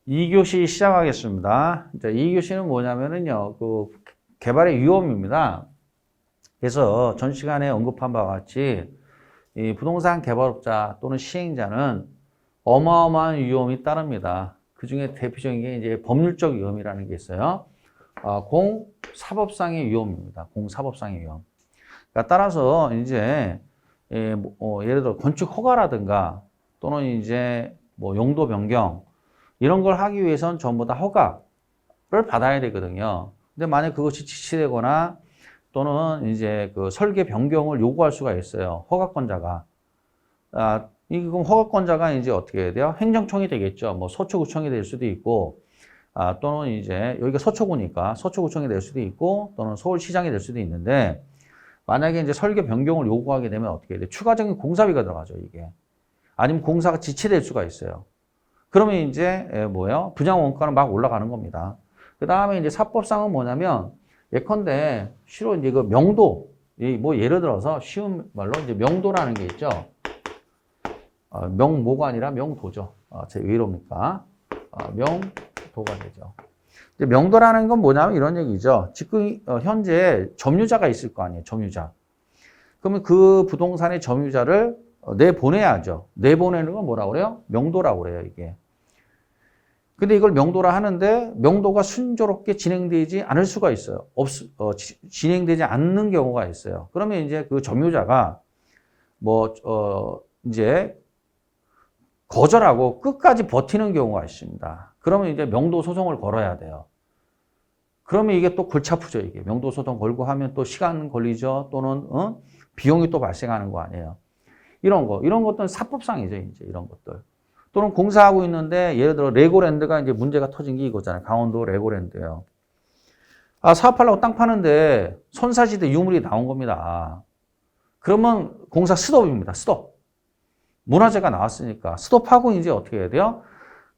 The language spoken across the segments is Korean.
2교시 시작하겠습니다. 자, 2교시는 뭐냐면은요, 개발의 위험입니다. 그래서 전 시간에 언급한 바와 같이 이 부동산 개발업자 또는 시행자는 어마어마한 위험이 따릅니다. 그 중에 대표적인 게 이제 법률적 위험이라는 게 있어요. 공사법상의 위험입니다. 공사법상의 위험. 그러니까 따라서 이제 예를 들어 건축 허가라든가 또는 이제 용도 변경 이런 걸 하기 위해서는 전부 다 허가를 받아야 되거든요. 근데 만약 그것이 지치되거나 또는 이제 설계 변경을 요구할 수가 있어요. 허가권자가. 그럼 허가권자가 이제 어떻게 해야 돼요? 행정청이 되겠죠. 서초구청이 될 수도 있고, 또는 이제 여기가 서초구니까 서초구청이 될 수도 있고, 또는 서울시장이 될 수도 있는데, 만약에 이제 설계 변경을 요구하게 되면 어떻게 해야 돼요? 추가적인 공사비가 들어가죠, 이게. 아니면 공사가 지체될 수가 있어요. 그러면 이제 분양 원가는 막 올라가는 겁니다. 그 다음에 이제 사법상은 뭐냐면 예컨대 실로 이제 명도 예를 들어서 쉬운 말로 이제 명도라는 게 있죠. 명모가 아니라 명도죠. 왜 이럽니까? 명도가 되죠. 이제 명도라는 건 뭐냐면 이런 얘기죠. 지금 현재 점유자가 있을 거 아니에요. 점유자. 그러면 그 부동산의 점유자를 내보내야죠. 내보내는 건 뭐라고 그래요? 명도라고 그래요, 이게. 근데 이걸 명도라 하는데 명도가 순조롭게 진행되지 않을 수가 있어요. 진행되지 않는 경우가 있어요. 그러면 이제 그 점유자가 이제 거절하고 끝까지 버티는 경우가 있습니다. 그러면 이제 명도 소송을 걸어야 돼요. 그러면 이게 또 골치 아프죠, 이게. 명도 소송 걸고 하면 또 시간 걸리죠. 또는 비용이 또 발생하는 거 아니에요. 이런 것들은 사법상이죠, 이제 이런 것들. 또는 공사하고 있는데 예를 들어 레고랜드가 이제 문제가 터진 게 이거잖아요. 강원도 레고랜드요. 사업하려고 땅 파는데 손사시대 유물이 나온 겁니다. 그러면 공사 스톱입니다. 스톱. 문화재가 나왔으니까 스톱하고 이제 어떻게 해야 돼요?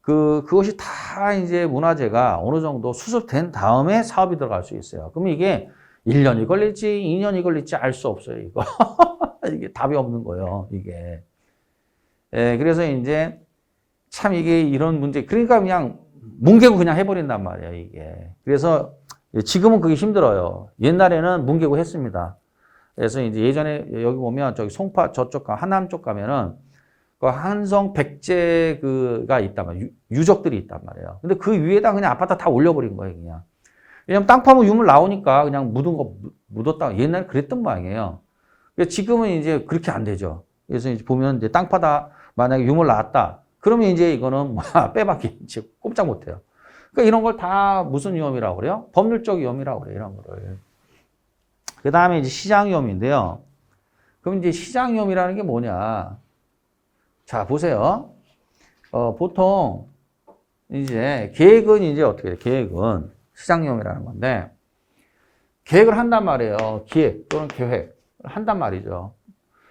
그것이 다 이제 문화재가 어느 정도 수습된 다음에 사업이 들어갈 수 있어요. 그러면 이게 1년이 걸릴지 2년이 걸릴지 알 수 없어요, 이거. 이게 답이 없는 거예요, 이게. 그래서 이제 참 이게 이런 문제, 그러니까 그냥 뭉개고 그냥 해버린단 말이에요, 이게. 그래서 지금은 그게 힘들어요. 옛날에는 뭉개고 했습니다. 그래서 이제 예전에 여기 보면 저기 송파 저쪽 하남 쪽 가면은 그 한성 백제가 있단 말이에요. 유적들이 있단 말이에요. 근데 그 위에다 그냥 아파트 다 올려버린 거예요, 그냥. 왜냐면 땅 파면 유물 나오니까 그냥 묻었다. 옛날에 그랬던 모양이에요. 지금은 이제 그렇게 안 되죠. 그래서 이제 보면 이제 땅 파다 만약에 유물 나왔다. 그러면 이제 이거는 빼박이 이제 꼼짝 못 해요. 그러니까 이런 걸 다 무슨 위험이라고 그래요? 법률적 위험이라고 그래요, 이런 거를. 그 다음에 이제 시장 위험인데요. 그럼 이제 시장 위험이라는 게 뭐냐? 자, 보세요. 보통 이제 계획은 이제 어떻게 돼요? 계획은 시장 위험이라는 건데, 계획을 한단 말이에요. 기획 또는 계획을 한단 말이죠.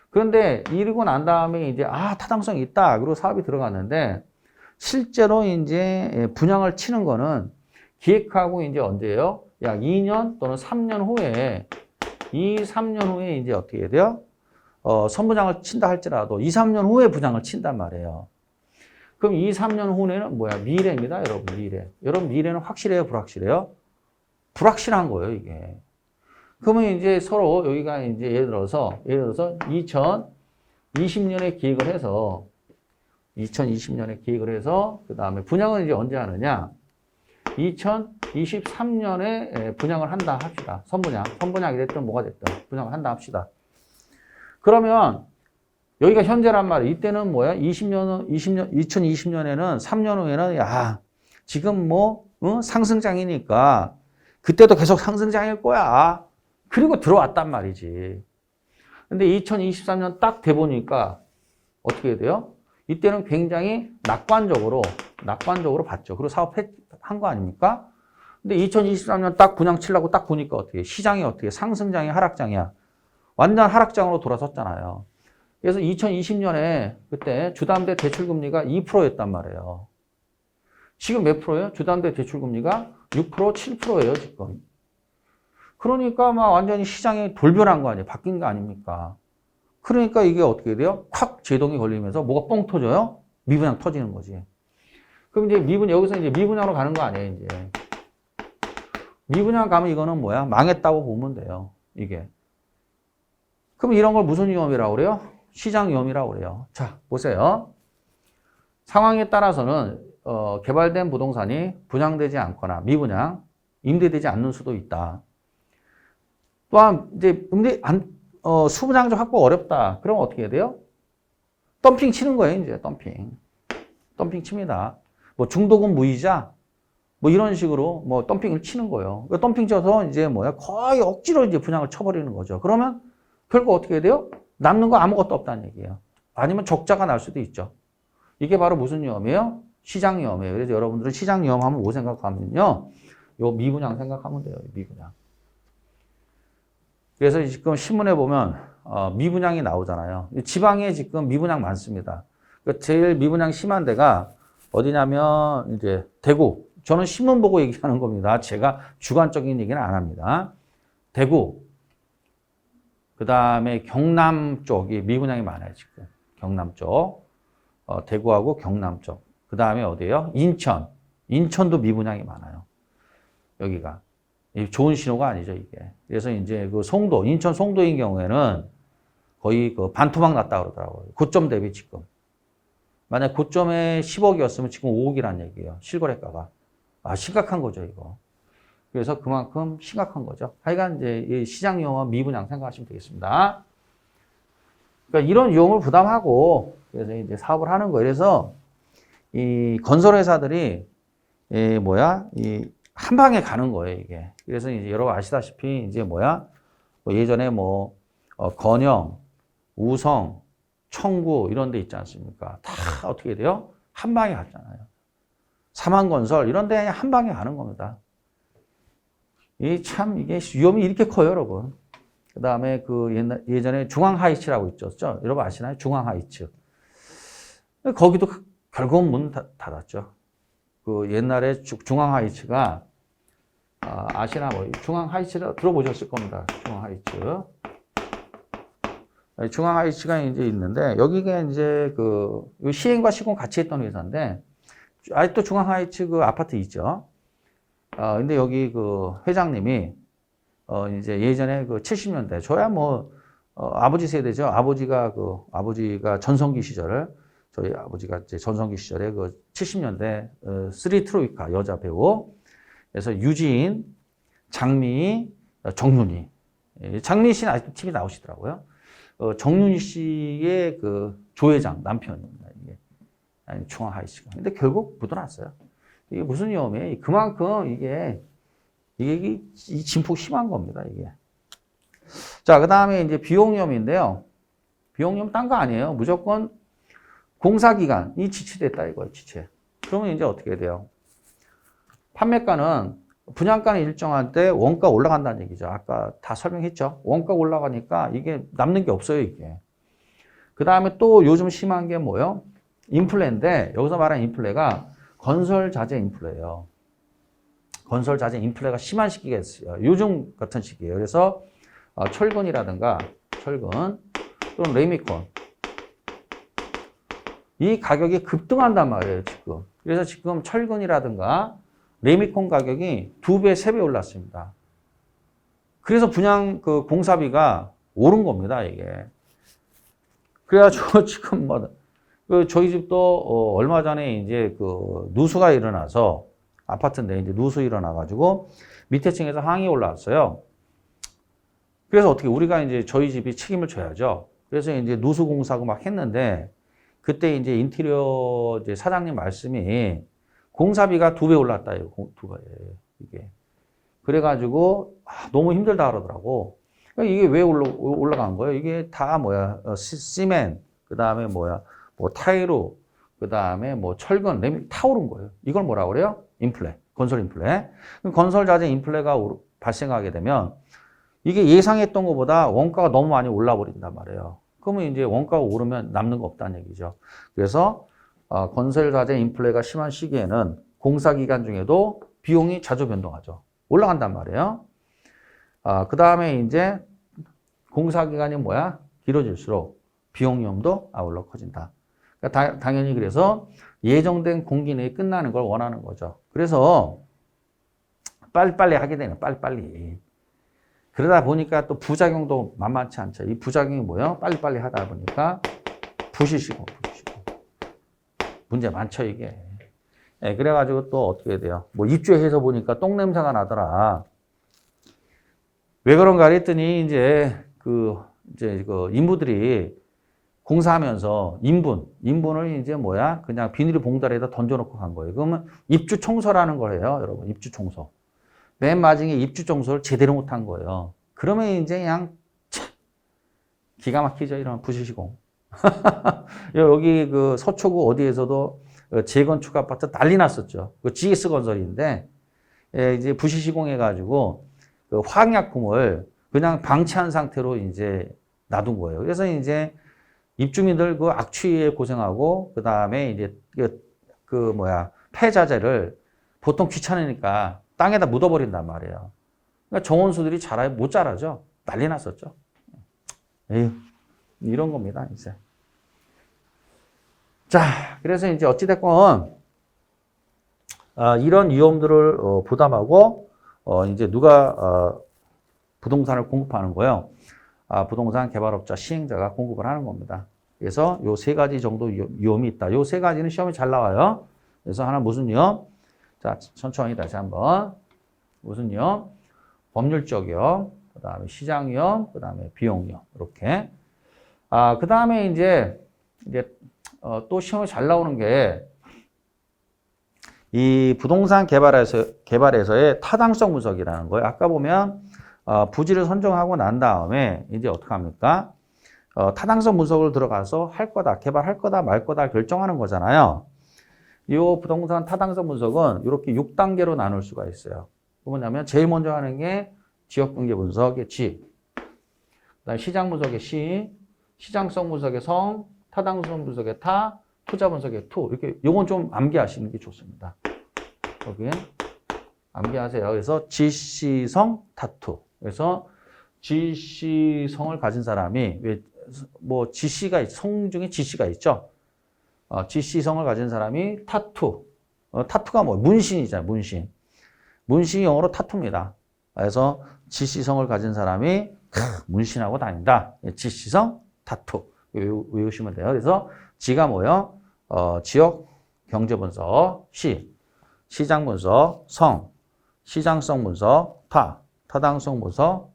그런데 이러고 난 다음에 이제 타당성이 있다. 그리고 사업이 들어갔는데 실제로 이제 분양을 치는 거는 기획하고 이제 언제예요? 약 2년 또는 3년 후에 3년 후에 이제 어떻게 해야 돼요? 선분양을 친다 할지라도 3년 후에 분양을 친단 말이에요. 그럼 3년 후에는 뭐야? 미래입니다, 여러분, 미래. 여러분, 미래는 확실해요, 불확실해요? 불확실한 거예요, 이게. 그러면 이제 서로 여기가 이제 예를 들어서 2020년에 기획을 해서 그 다음에 분양을 이제 언제 하느냐? 2023년에 분양을 한다 합시다. 선분양이 됐든 뭐가 됐든 분양을 한다 합시다. 그러면 여기가 현재란 말이에요. 이때는 뭐야? 2020년에는 3년 후에는 지금 상승장이니까 그때도 계속 상승장일 거야. 그리고 들어왔단 말이지. 근데 2023년 딱 돼보니까 어떻게 돼요? 이때는 굉장히 낙관적으로 봤죠. 그리고 사업한 거 아닙니까? 근데 2023년 딱 분양 치려고 딱 보니까 어떻게 시장이 어떻게 상승장이야, 하락장이야? 완전 하락장으로 돌아섰잖아요. 그래서 2020년에 그때 주담대 대출금리가 2%였단 말이에요. 지금 몇 프로예요? 주담대 대출금리가 6%, 7%예요, 지금. 그러니까 완전히 시장이 돌변한 거 아니에요? 바뀐 거 아닙니까? 그러니까 이게 어떻게 돼요? 콱 제동이 걸리면서 뭐가 뻥 터져요? 미분양 터지는 거지. 그럼 이제 여기서 이제 미분양으로 가는 거 아니에요, 이제. 미분양 가면 이거는 뭐야? 망했다고 보면 돼요, 이게. 그럼 이런 걸 무슨 위험이라고 그래요? 시장 위험이라고 그래요. 자, 보세요. 상황에 따라서는, 개발된 부동산이 분양되지 않거나 미분양, 임대되지 않는 수도 있다. 또한, 이제, 수분양적 확보 어렵다. 그럼 어떻게 해야 돼요? 덤핑 치는 거예요, 이제, 덤핑. 덤핑 칩니다. 뭐, 중도금 무이자, 뭐, 이런 식으로, 뭐, 덤핑을 치는 거예요. 덤핑 쳐서, 이제 뭐야, 거의 억지로 이제 분양을 쳐버리는 거죠. 그러면, 결국 어떻게 해야 돼요? 남는 거 아무것도 없다는 얘기예요. 아니면 적자가 날 수도 있죠. 이게 바로 무슨 위험이에요? 시장 위험이에요. 그래서 여러분들은 시장 위험하면 뭐 생각하면요? 요 미분양 생각하면 돼요, 미분양. 그래서 지금 신문에 보면 미분양이 나오잖아요. 지방에 지금 미분양 많습니다. 제일 미분양 심한 데가 어디냐면 이제 대구. 저는 신문 보고 얘기하는 겁니다. 제가 주관적인 얘기는 안 합니다. 대구. 그 다음에 경남 쪽이 미분양이 많아요, 지금. 경남 쪽. 대구하고 경남 쪽. 그 다음에 어디예요? 인천. 인천도 미분양이 많아요. 여기가. 좋은 신호가 아니죠, 이게. 그래서 이제 그 송도, 인천 송도인 경우에는 거의 그 반토막 났다 그러더라고요. 고점 대비 지금. 만약 고점에 10억이었으면 지금 5억이란 얘기예요. 실거래가가. 심각한 거죠, 이거. 그래서 그만큼 심각한 거죠. 하여간 이제 이 시장 위험한 미분양 생각하시면 되겠습니다. 그러니까 이런 위험을 부담하고 그래서 이제 사업을 하는 거예요. 그래서 이 건설회사들이 한 방에 가는 거예요, 이게. 그래서 이제 여러분 아시다시피 이제 뭐 예전에 건영, 우성, 청구 이런 데 있지 않습니까? 다 어떻게 돼요? 한 방에 갔잖아요. 삼한건설 이런 데 한 방에 가는 겁니다. 이게 위험이 이렇게 커요, 여러분. 그 다음에 예전에 중앙하이츠라고 있었죠. 여러분 아시나요? 중앙하이츠. 거기도 결국은 문 닫았죠. 옛날에 중앙하이츠가, 아시나 중앙하이츠를 들어보셨을 겁니다. 중앙하이츠. 중앙하이츠가 이제 있는데, 여기가 이제 시행과 시공 같이 했던 회사인데, 아직도 중앙하이츠 아파트 있죠. 근데 여기 회장님이, 이제 예전에 70년대, 저야 아버지 세대죠. 아버지가 전성기 시절을, 저희 아버지가 이제 전성기 시절에 70년대, 쓰리 트로이카 여자 배우, 그래서 유지인, 장미, 정윤희. 장미 씨는 아직도 TV 나오시더라고요. 정윤희 씨의 조회장, 남편입니다. 이게. 아니, 중앙하이츠가. 근데 결국 묻어났어요. 이게 무슨 위험이에요? 그만큼 이게 이 진폭 심한 겁니다, 이게. 자, 그 다음에 이제 비용 위험인데요. 비용 위험 딴 거 아니에요. 무조건 공사기간이 지체됐다, 이거예요, 지체. 그러면 이제 어떻게 돼요? 판매가는, 분양가는 일정할 때 원가 올라간다는 얘기죠. 아까 다 설명했죠. 원가 올라가니까 이게 남는 게 없어요, 이게. 그 다음에 또 요즘 심한 게 뭐예요? 인플레인데, 여기서 말하는 인플레가 건설자재 인플레예요. 건설자재 인플레가 심한 시기가 있어요. 요즘 같은 시기예요. 그래서 철근이라든가 철근 또는 레미콘 이 가격이 급등한단 말이에요, 지금. 그래서 지금 철근이라든가 레미콘 가격이 2배, 3배 올랐습니다. 그래서 분양 공사비가 오른 겁니다, 이게. 그래가지고 지금 저희 집도 얼마 전에 이제 누수가 일어나서 아파트인데 이제 누수 일어나가지고 밑에 층에서 항이 올라왔어요. 그래서 어떻게 우리가 이제 저희 집이 책임을 져야죠. 그래서 이제 누수 공사하고 막 했는데 그때 이제 인테리어 이제 사장님 말씀이 공사비가 2배 올랐다, 이게. 그래가지고 너무 힘들다 그러더라고. 이게 왜 올라간 거예요? 이게 다 시멘, 그 다음에 타이루, 그 다음에 철근, 레미 다 오른 거예요. 이걸 뭐라고 그래요? 인플레, 건설 인플레. 건설 자재 인플레가 발생하게 되면 이게 예상했던 것보다 원가가 너무 많이 올라 버린단 말이에요. 그러면 이제 원가가 오르면 남는 거 없다는 얘기죠. 그래서 건설 자재 인플레가 심한 시기에는 공사 기간 중에도 비용이 자주 변동하죠. 올라간단 말이에요. 그 다음에 이제 공사 기간이 길어질수록 비용 위험도 아울러 커진다. 그러니까 당연히 그래서 예정된 공기 내에 끝나는 걸 원하는 거죠. 그래서 빨리빨리 하게 되는 빨리빨리. 그러다 보니까 또 부작용도 만만치 않죠. 이 부작용이 뭐예요? 빨리빨리 하다 보니까 부시시고. 문제 많죠, 이게. 예, 그래가지고 또 어떻게 돼요? 뭐 입주해서 보니까 똥 냄새가 나더라. 왜 그런가 했더니 이제 그 인부들이 공사하면서 인분을 이제 뭐야? 그냥 비닐 봉다리에다 던져놓고 간 거예요. 그러면 입주 청소라는 걸 해요, 여러분. 입주 청소. 맨 마지막에 입주 청소를 제대로 못한 거예요. 그러면 이제 그냥 기가 막히죠, 이런 부시시공. 여기 그 서초구 어디에서도 재건축 아파트 난리 났었죠. 그 GS 건설인데 이제 부시시공 해가지고 그 화학약품을 그냥 방치한 상태로 이제 놔둔 거예요. 그래서 이제 입주민들 그 악취에 고생하고 그 다음에 이제 폐자재를 보통 귀찮으니까 땅에다 묻어버린단 말이에요. 그러니까 정원수들이 자라요? 못 자라죠. 난리 났었죠. 에휴, 이런 겁니다, 이제. 자, 그래서 이제 어찌됐건, 이런 위험들을 부담하고, 이제 누가, 부동산을 공급하는 거예요. 부동산 개발업자, 시행자가 공급을 하는 겁니다. 그래서 요 세 가지 정도 위험이 있다. 요 세 가지는 시험에 잘 나와요. 그래서 하나 무슨 위험? 자, 천천히 다시 한번. 무슨 위험? 법률적 위험, 그 다음에 시장 위험, 그 다음에 비용 위험. 이렇게. 그 다음에 이제 또 시험에 잘 나오는 게 이 부동산 개발에서의 타당성 분석이라는 거예요. 아까 보면 부지를 선정하고 난 다음에 이제 어떻게 합니까? 타당성 분석을 들어가서 할 거다, 개발할 거다, 말 거다 결정하는 거잖아요. 이 부동산 타당성 분석은 이렇게 6단계로 나눌 수가 있어요. 뭐냐면 제일 먼저 하는 게 지역경제 분석의 지, 그다음에 시장 분석의 시, 시장성 분석의 성, 타당성 분석의 타, 투자 분석의 투. 이렇게 요건 좀 암기하시는 게 좋습니다. 여기 암기하세요. 그래서 지시성 타투. 그래서 지시성을 가진 사람이 지시가 성 중에 지시가 있죠. 지시성을 가진 사람이 타투. 타투가 문신이잖아요. 문신. 문신이 영어로 타투입니다. 그래서 지시성을 가진 사람이 문신하고 다닌다. 지시성 타투. 외우시면 돼요. 그래서 지가 뭐예요? 지역 경제 분석, 시장 분석, 성, 시장성 분석, 타당성 분석,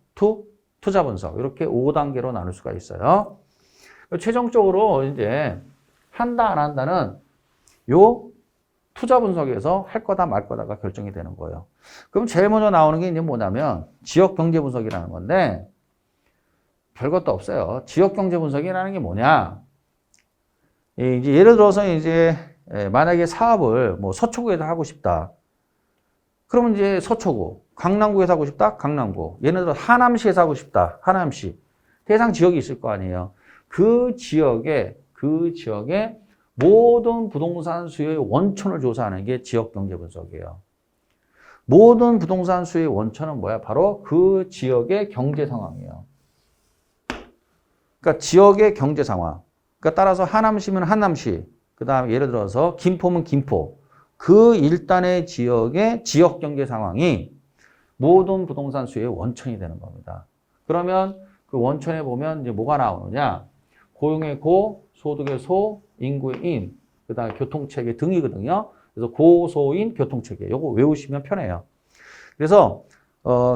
투자 분석. 이렇게 5단계로 나눌 수가 있어요. 최종적으로 이제 한다, 안 한다는 요 투자 분석에서 할 거다, 말 거다가 결정이 되는 거예요. 그럼 제일 먼저 나오는 게 이제 뭐냐면 지역 경제 분석이라는 건데 별것도 없어요. 지역 경제 분석이라는 게 뭐냐? 이제 예를 들어서 이제 만약에 사업을 서초구에서 하고 싶다. 그러면 이제 서초구, 강남구에서 하고 싶다. 강남구. 예를 들어 하남시에서 하고 싶다. 하남시. 해당 지역이 있을 거 아니에요. 그 지역에 모든 부동산 수요의 원천을 조사하는 게 지역 경제 분석이에요. 모든 부동산 수요의 원천은 뭐야? 바로 그 지역의 경제 상황이에요. 그러니까 지역의 경제 상황. 그러니까 따라서 하남시면 하남시, 그 다음에 예를 들어서 김포면 김포. 그 일단의 지역의 지역 경제 상황이 모든 부동산 수요의 원천이 되는 겁니다. 그러면 그 원천에 보면 이제 뭐가 나오느냐? 고용의 고, 소득의 소, 인구의 인, 그 다음에 교통체계 등이거든요. 그래서 고소인 교통체계. 요거 외우시면 편해요. 그래서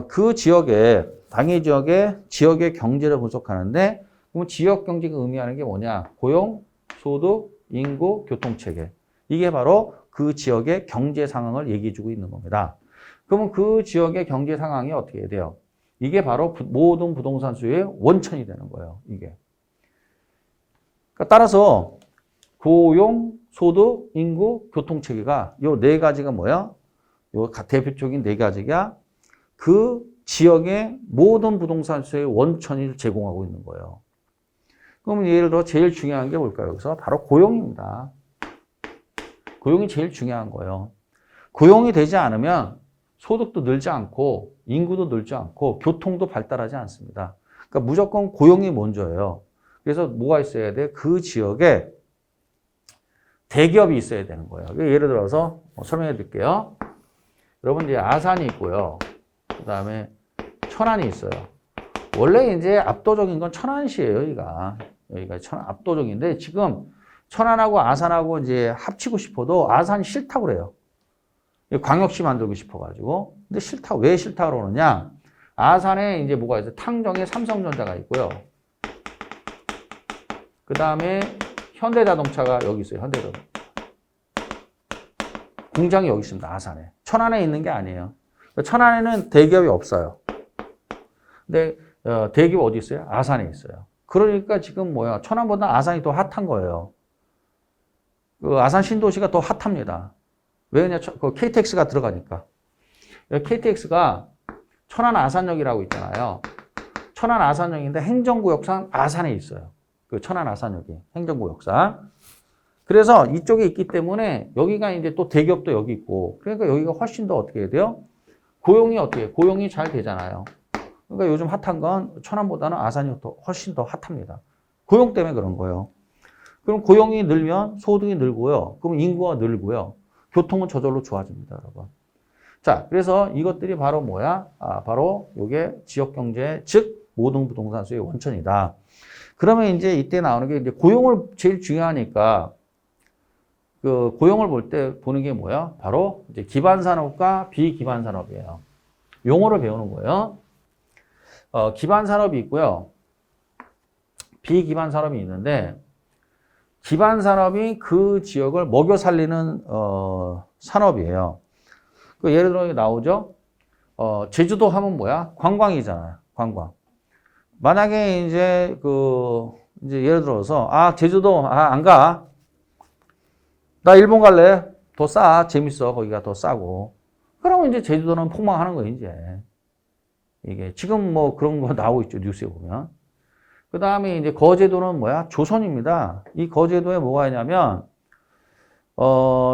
그 지역의 당해 지역의 경제를 분석하는데 그럼 지역 경제가 의미하는 게 뭐냐? 고용, 소득, 인구, 교통체계. 이게 바로 그 지역의 경제 상황을 얘기해 주고 있는 겁니다. 그러면 그 지역의 경제 상황이 어떻게 돼요? 이게 바로 모든 부동산 수요의 원천이 되는 거예요. 이게. 그러니까 따라서 고용, 소득, 인구, 교통체계가 요 네 가지가 뭐야? 요 대표적인 네 가지가 그 지역의 모든 부동산 수요의 원천을 제공하고 있는 거예요. 그러면 예를 들어 제일 중요한 게 뭘까요? 여기서 바로 고용입니다. 고용이 제일 중요한 거예요. 고용이 되지 않으면 소득도 늘지 않고 인구도 늘지 않고 교통도 발달하지 않습니다. 그러니까 무조건 고용이 먼저예요. 그래서 뭐가 있어야 돼? 그 지역에 대기업이 있어야 되는 거예요. 예를 들어서 설명해 드릴게요. 여러분 이제 아산이 있고요. 그 다음에 천안이 있어요. 원래 이제 압도적인 건 천안시예요, 여기가. 여기가 압도적인데 지금 천안하고 아산하고 이제 합치고 싶어도 아산이 싫다고 그래요. 광역시 만들고 싶어가지고. 근데 싫다. 왜 싫다고 그러느냐? 아산에 이제 뭐가 있어요? 탕정에 삼성전자가 있고요. 그 다음에 현대자동차가 여기 있어요. 현대자동차. 공장이 여기 있습니다. 아산에. 천안에 있는 게 아니에요. 천안에는 대기업이 없어요. 근데 대기업 어디 있어요? 아산에 있어요. 그러니까 지금 뭐야? 천안보다 아산이 더 핫한 거예요. 그 아산 신도시가 더 핫합니다. 왜냐? 그 KTX가 들어가니까. KTX가 천안 아산역이라고 있잖아요. 천안 아산역인데 행정구역상 아산에 있어요. 그 천안 아산역이 행정구역상. 그래서 이쪽에 있기 때문에 여기가 이제 또 대기업도 여기 있고 그러니까 여기가 훨씬 더 어떻게 해야 돼요? 고용이 어떻게 해요? 고용이 잘 되잖아요. 그러니까 요즘 핫한 건 천안보다는 아산이 훨씬 더 핫합니다. 고용 때문에 그런 거예요. 그럼 고용이 늘면 소득이 늘고요. 그럼 인구가 늘고요. 교통은 저절로 좋아집니다, 여러분. 자, 그래서 이것들이 바로 뭐야? 바로 이게 지역경제, 즉 모든 부동산 수의 원천이다. 그러면 이제 이때 나오는 게 이제 고용을 제일 중요하니까 그 고용을 볼 때 보는 게 뭐야? 바로 이제 기반 산업과 비기반 산업이에요. 용어를 배우는 거예요. 기반 산업이 있고요. 비기반 산업이 있는데 기반 산업이 그 지역을 먹여 살리는 산업이에요. 그 예를 들어 나오죠. 제주도 하면 뭐야? 관광이잖아요. 관광. 만약에 이제 이제 예를 들어서 제주도 안 가. 나 일본 갈래. 더 싸. 재밌어. 거기가 더 싸고. 그러면 이제 제주도는 폭망하는 거예요, 이제. 이게 지금 뭐 그런 거 나오고 있죠, 뉴스에 보면. 그 다음에 이제 거제도는 뭐야? 조선입니다. 이 거제도에 뭐가 있냐면,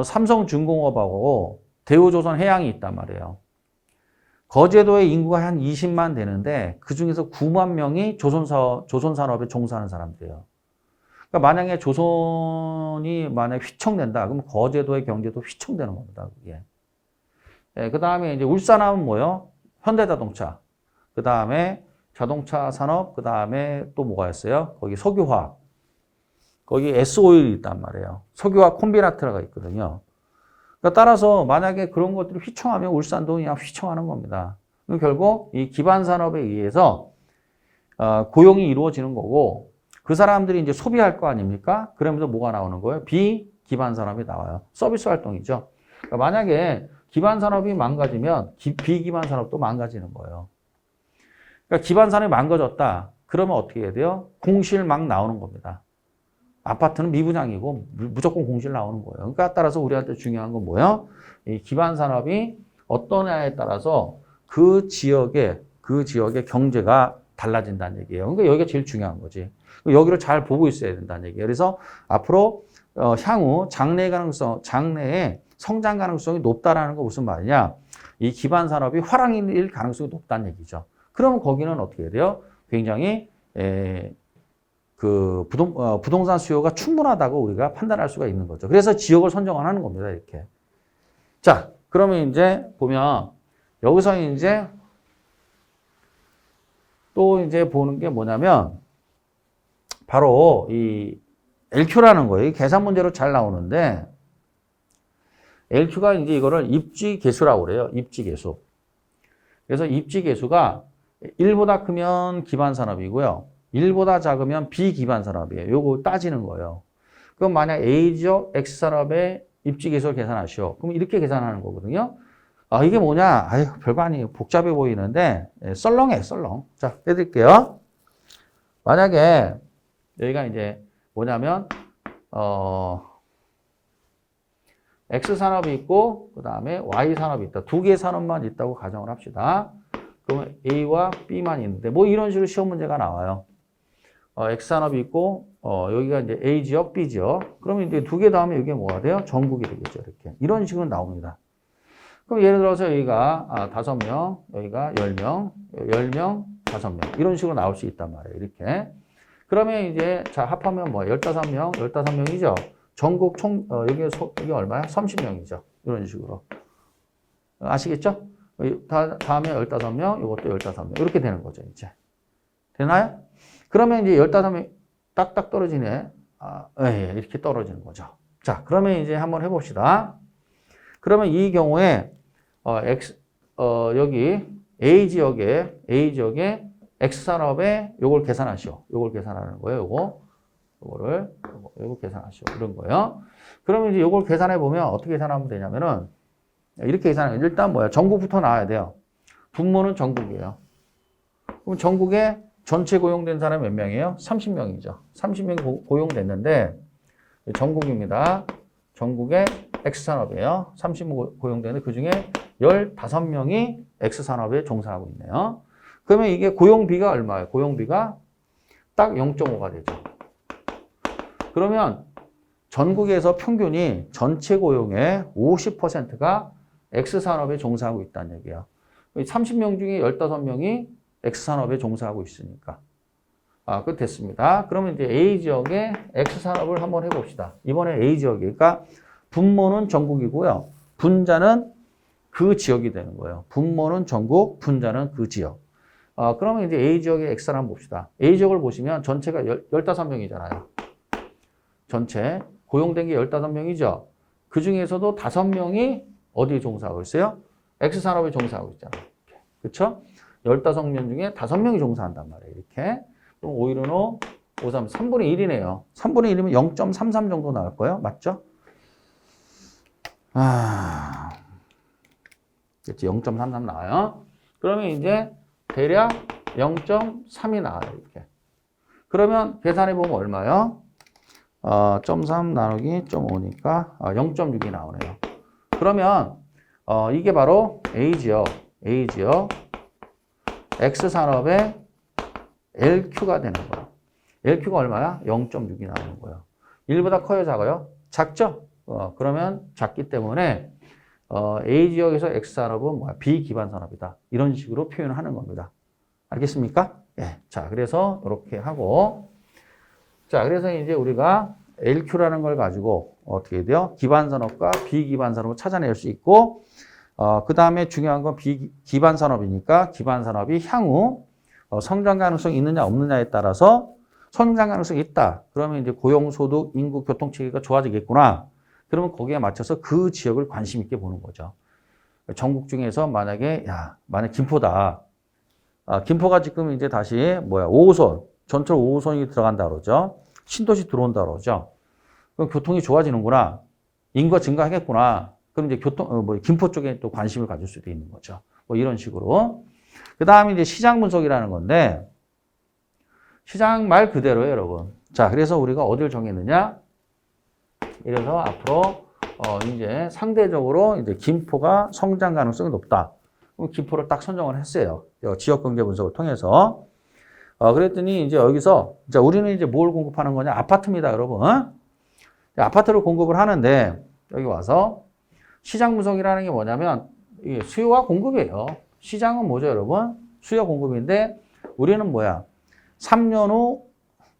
삼성중공업하고 대우조선 해양이 있단 말이에요. 거제도의 인구가 한 20만 되는데, 그 중에서 9만 명이 조선산업에 종사하는 사람들이에요. 그러니까 만약에 조선이 휘청된다, 그럼 거제도의 경제도 휘청되는 겁니다, 그게. 네, 그 다음에 이제 울산하면 뭐요? 현대자동차. 그 다음에 자동차 산업, 그 다음에 또 뭐가 있어요? 거기 석유화학. 거기 S오일이 있단 말이에요. 석유화학 콤비나트라가 있거든요. 그러니까 따라서 만약에 그런 것들이 휘청하면 울산도 그냥 휘청하는 겁니다. 결국 이 기반 산업에 의해서 고용이 이루어지는 거고 그 사람들이 이제 소비할 거 아닙니까? 그러면서 뭐가 나오는 거예요? 비기반 산업이 나와요. 서비스 활동이죠. 그러니까 만약에 기반 산업이 망가지면 비기반 산업도 망가지는 거예요. 그러니까 기반 산업이 망가졌다. 그러면 어떻게 해야 돼요? 공실 막 나오는 겁니다. 아파트는 미분양이고 무조건 공실 나오는 거예요. 그러니까 따라서 우리한테 중요한 건 뭐예요? 이 기반 산업이 어떠냐에 따라서 그 지역의 경제가 달라진다는 얘기예요. 그러니까 여기가 제일 중요한 거지. 여기를 잘 보고 있어야 된다는 얘기예요. 그래서 앞으로 향후 장래의 성장 가능성이 높다라는 건 무슨 말이냐? 이 기반 산업이 화랑일 가능성이 높다는 얘기죠. 그러면 거기는 어떻게 해야 돼요? 굉장히 부동산 수요가 충분하다고 우리가 판단할 수가 있는 거죠. 그래서 지역을 선정하는 겁니다. 이렇게. 자, 그러면 이제 보면 여기서 이제 또 이제 보는 게 뭐냐면 바로 이 LQ라는 거예요. 계산 문제로 잘 나오는데 LQ가 이제 이거를 입지 계수라고 그래요. 입지 계수. 그래서 입지 계수가 1보다 크면 기반 산업이고요. 1보다 작으면 비기반 산업이에요. 요거 따지는 거예요. 그럼 만약 A지역 X산업의 입지 계수를 계산하시오. 그럼 이렇게 계산하는 거거든요. 이게 뭐냐? 별거 아니에요. 복잡해 보이는데 썰렁해, 썰렁. 자, 해드릴게요. 만약에 여기가 이제 뭐냐면 X산업이 있고 그 다음에 Y산업이 있다. 두 개의 산업만 있다고 가정을 합시다. 그러면 A와 B만 있는데 뭐 이런 식으로 시험 문제가 나와요. X산업이 있고 여기가 이제 A지역, B지역. 그러면 이제 두 개 다음에 이게 뭐가 돼요? 전국이 되겠죠. 이렇게. 이런 식으로 나옵니다. 그럼 예를 들어서 여기가 5명, 여기가 10명, 10명, 5명. 이런 식으로 나올 수 있단 말이에요. 이렇게. 그러면 이제 자 합하면 뭐 15명, 15명이죠. 전국 이게 얼마야? 30명이죠. 이런 식으로. 아시겠죠? 다음에 15명, 이것도 15명. 이렇게 되는 거죠, 이제. 되나요? 그러면 이제 15명 딱딱 떨어지네. 예, 이렇게 떨어지는 거죠. 자, 그러면 이제 한번 해봅시다. 그러면 이 경우에, 여기 A 지역에 X산업에 요걸 계산하시오. 요걸 계산하는 거예요, 요걸 계산하시오. 이런 거예요. 그러면 이제 요걸 계산해 보면 어떻게 계산하면 되냐면은, 이렇게 계산하면 일단 뭐야? 전국부터 나와야 돼요. 분모는 전국이에요. 그럼 전국에 전체 고용된 사람이 몇 명이에요? 30명이죠. 30명이 고용됐는데, 전국입니다. 전국에 X산업이에요. 30명 고용되는데 그 중에 15명이 X산업에 종사하고 있네요. 그러면 이게 고용비가 얼마예요? 고용비가 딱 0.5가 되죠. 그러면 전국에서 평균이 전체 고용의 50%가 X산업에 종사하고 있다는 얘기예요. 30명 중에 15명이 X산업에 종사하고 있으니까. 그거 됐습니다. 그러면 이제 A 지역의 X산업을 한번 해봅시다. 이번에 A 지역이니까 분모는 전국이고요. 분자는 그 지역이 되는 거예요. 분모는 전국, 분자는 그 지역. 그러면 이제 A 지역의 X를 한번 봅시다. A 지역을 보시면 전체가 15명이잖아요. 전체. 고용된 게 15명이죠. 그 중에서도 5명이 어디에 종사하고 있어요? X산업에 종사하고 있잖아요. 그렇죠? 15명 중에 5명이 종사한단 말이에요. 이렇게. 그럼 5, 1은 5, 5, 3, 3분의 1이네요. 3분의 1이면 0.33 정도 나올 거예요. 맞죠? 그렇지. 0.33 나와요. 그러면 이제 대략 0.3이 나와요. 이렇게. 그러면 계산해보면 얼마요? 0.3 나누기 0.5니까 0.6이 나오네요. 그러면 이게 바로 A지역 X산업의 LQ가 되는 거예요. LQ가 얼마야? 0.6이 나오는 거예요. 1보다 커요, 작아요? 작죠? 그러면 작기 때문에 A지역에서 X산업은 뭐야? 비기반 산업이다. 이런 식으로 표현을 하는 겁니다. 알겠습니까? 예. 자, 그래서 이렇게 하고 자, 그래서 이제 우리가 LQ라는 걸 가지고 어떻게 돼요? 기반 산업과 비기반 산업을 찾아낼 수 있고 그 다음에 중요한 건 기반 산업이니까 기반 산업이 향후 성장 가능성이 있느냐 없느냐에 따라서 성장 가능성이 있다. 그러면 이제 고용, 소득, 인구, 교통 체계가 좋아지겠구나. 그러면 거기에 맞춰서 그 지역을 관심 있게 보는 거죠. 전국 중에서 만약에 만약 김포다. 김포가 지금 이제 다시 5호선, 전철 5호선이 들어간다 그러죠. 신도시 들어온다 그러죠. 그럼 교통이 좋아지는구나. 인구가 증가하겠구나. 그럼 이제 김포 쪽에 또 관심을 가질 수도 있는 거죠. 이런 식으로. 그 다음에 이제 시장 분석이라는 건데, 시장 말 그대로예요, 여러분. 자, 그래서 우리가 어디를 정했느냐? 이래서 앞으로, 이제 상대적으로 이제 김포가 성장 가능성이 높다. 그럼 김포를 딱 선정을 했어요. 지역 경제 분석을 통해서. 그랬더니 이제 여기서, 자, 우리는 이제 뭘 공급하는 거냐? 아파트입니다, 여러분. 아파트를 공급을 하는데, 여기 와서 시장 분석이라는 게 뭐냐면, 이게 수요와 공급이에요. 시장은 뭐죠, 여러분? 수요 공급인데, 우리는 뭐야? 3년 후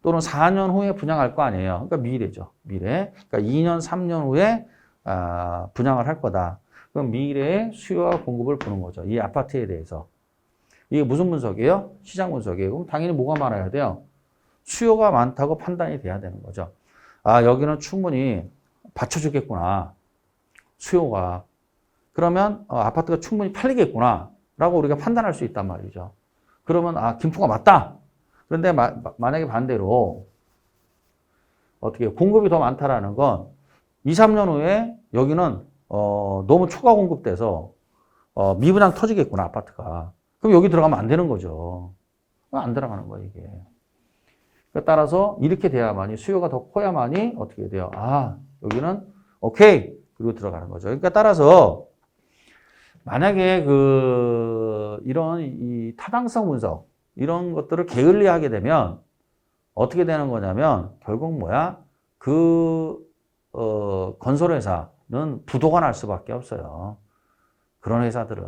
또는 4년 후에 분양할 거 아니에요. 그러니까 미래죠. 미래. 그러니까 2년, 3년 후에 분양을 할 거다. 그럼 미래의 수요와 공급을 보는 거죠. 이 아파트에 대해서. 이게 무슨 분석이에요? 시장 분석이에요. 그럼 당연히 뭐가 많아야 돼요? 수요가 많다고 판단이 돼야 되는 거죠. 여기는 충분히 받쳐주겠구나. 수요가. 그러면 아파트가 충분히 팔리겠구나. 라고 우리가 판단할 수 있단 말이죠. 그러면 김포가 맞다. 그런데 만약에 반대로 어떻게 공급이 더 많다라는 건 2, 3년 후에 여기는 너무 초과 공급돼서 미분양 터지겠구나, 아파트가. 그럼 여기 들어가면 안 되는 거죠. 안 들어가는 거예요, 이게. 따라서 이렇게 돼야만이 수요가 더 커야만이 어떻게 돼요? 여기는 오케이. 그리고 들어가는 거죠. 그러니까 따라서 만약에 이런 이 타당성 분석 이런 것들을 게을리하게 되면 어떻게 되는 거냐면 결국 뭐야? 건설회사는 부도가 날 수밖에 없어요. 그런 회사들은.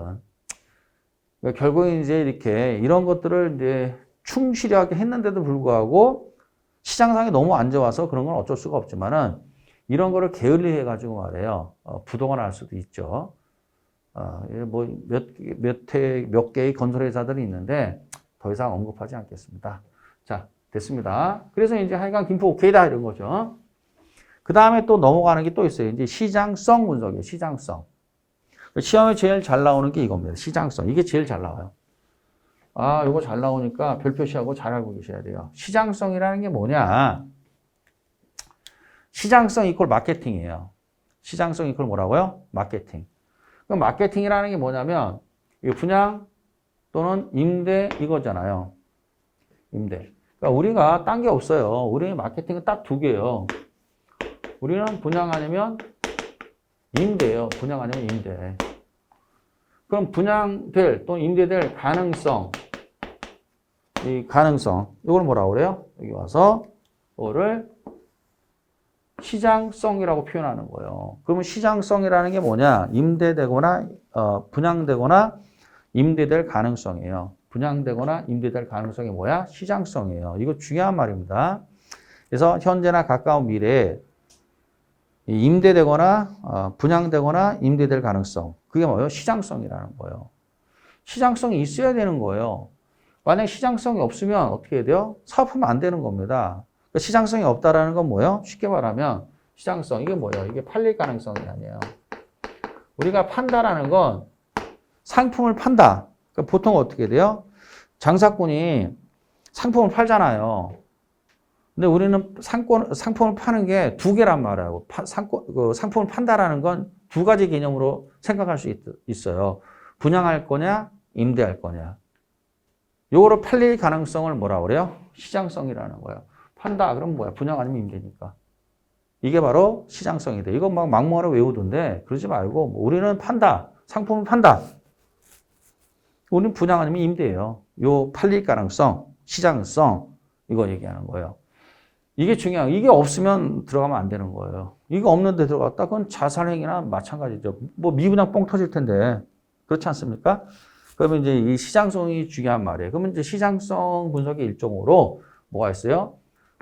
그러니까 결국 이제 이렇게 이런 것들을 이제 충실하게 했는데도 불구하고 시장상에 너무 안 좋아서 그런 건 어쩔 수가 없지만은 이런 거를 게을리해가지고 말이에요. 부도가 날 수도 있죠. 뭐 몇 개의 건설회사들이 있는데 더 이상 언급하지 않겠습니다. 자, 됐습니다. 그래서 이제 하여간 김포 오케이다 이런 거죠. 그 다음에 또 넘어가는 게 또 있어요. 이제 시장성 분석이에요. 시장성. 시험에 제일 잘 나오는 게 이겁니다. 시장성. 이게 제일 잘 나와요. 이거 잘 나오니까 별 표시하고 잘 알고 계셔야 돼요. 시장성이라는 게 뭐냐? 시장성 이퀄 마케팅이에요. 시장성 이퀄 뭐라고요? 마케팅. 그럼 마케팅이라는 게 뭐냐면 분양 또는 임대 이거잖아요. 임대. 그러니까 우리가 딴 게 없어요. 우리 마케팅은 딱 두 개예요. 우리는 분양 아니면 임대예요. 분양 아니면 임대. 그럼 분양될 또는 임대될 가능성. 이 가능성. 이걸 뭐라고 그래요? 여기 와서 이거를 시장성이라고 표현하는 거예요. 그러면 시장성이라는 게 뭐냐? 임대되거나 분양되거나 임대될 가능성이에요. 분양되거나 임대될 가능성이 뭐야? 시장성이에요. 이거 중요한 말입니다. 그래서 현재나 가까운 미래에 임대되거나 분양되거나 임대될 가능성. 그게 뭐예요? 시장성이라는 거예요. 시장성이 있어야 되는 거예요. 만약 시장성이 없으면 어떻게 해야 돼요? 사업하면 안 되는 겁니다. 시장성이 없다라는 건 뭐예요? 쉽게 말하면 시장성. 이게 뭐예요? 이게 팔릴 가능성이 아니에요. 우리가 판다라는 건 상품을 판다. 그러니까 보통 어떻게 돼요? 장사꾼이 상품을 팔잖아요. 근데 우리는 상품을 파는 게 두 개란 말이에요. 상품을 판다라는 건 두 가지 개념으로 생각할 수 있어요. 분양할 거냐, 임대할 거냐. 요거를 팔릴 가능성을 뭐라 그래요? 시장성이라는 거예요. 판다, 그럼 뭐야? 분양 아니면 임대니까. 이게 바로 시장성이 돼. 이거 막 막무가내로 외우던데 그러지 말고 우리는 판다, 상품을 판다. 우리는 분양 아니면 임대예요. 요 팔릴 가능성, 시장성 이거 얘기하는 거예요. 이게 중요해요. 이게 없으면 들어가면 안 되는 거예요. 이거 없는데 들어갔다 그건 자살행위나 마찬가지죠. 뭐 미분양 뻥 터질 텐데 그렇지 않습니까? 그러면 이제 이 시장성이 중요한 말이에요. 그러면 이제 시장성 분석의 일종으로 뭐가 있어요?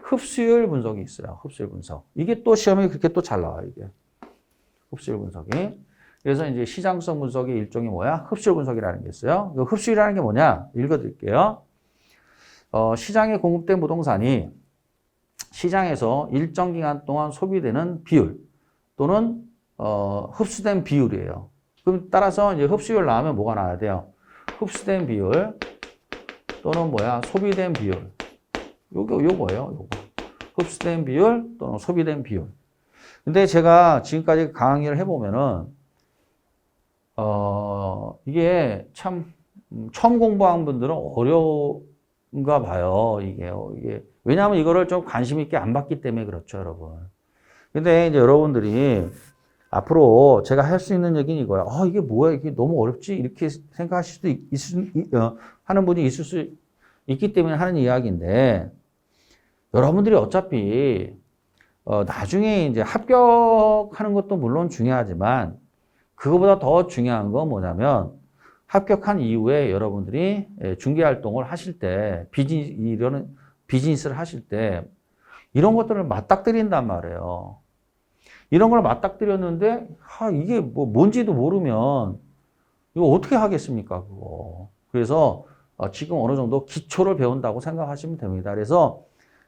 흡수율 분석이 있어요. 흡수율 분석. 이게 또 시험에 그렇게 또 잘 나와요. 이게 흡수율 분석이. 그래서 이제 시장성 분석의 일종이 뭐야? 흡수율 분석이라는 게 있어요. 그 흡수율이라는 게 뭐냐? 읽어드릴게요. 시장에 공급된 부동산이 시장에서 일정 기간 동안 소비되는 비율 또는 흡수된 비율이에요. 그럼 따라서 이제 흡수율 나오면 뭐가 나와야 돼요? 흡수된 비율 또는 뭐야? 소비된 비율. 요거예요. 요거. 흡수된 비율 또는 소비된 비율. 근데 제가 지금까지 강의를 해보면은 이게 참 처음 공부한 분들은 어려운가 봐요. 이게 왜냐하면 이거를 좀 관심 있게 안 봤기 때문에 그렇죠, 여러분. 근데 이제 여러분들이 앞으로 제가 할 수 있는 얘기는 이거야. 이게 뭐야? 이게 너무 어렵지? 이렇게 생각하실 수도 하는 분이 있을 수 있기 때문에 하는 이야기인데, 여러분들이 어차피 나중에 이제 합격하는 것도 물론 중요하지만 그거보다 더 중요한 건 뭐냐면 합격한 이후에 여러분들이 중개활동을 하실 때 비즈니스를 하실 때 이런 것들을 맞닥뜨린단 말이에요. 이런 걸 맞닥뜨렸는데 이게 뭔지도 모르면 이거 어떻게 하겠습니까? 그거. 그래서 지금 어느 정도 기초를 배운다고 생각하시면 됩니다. 그래서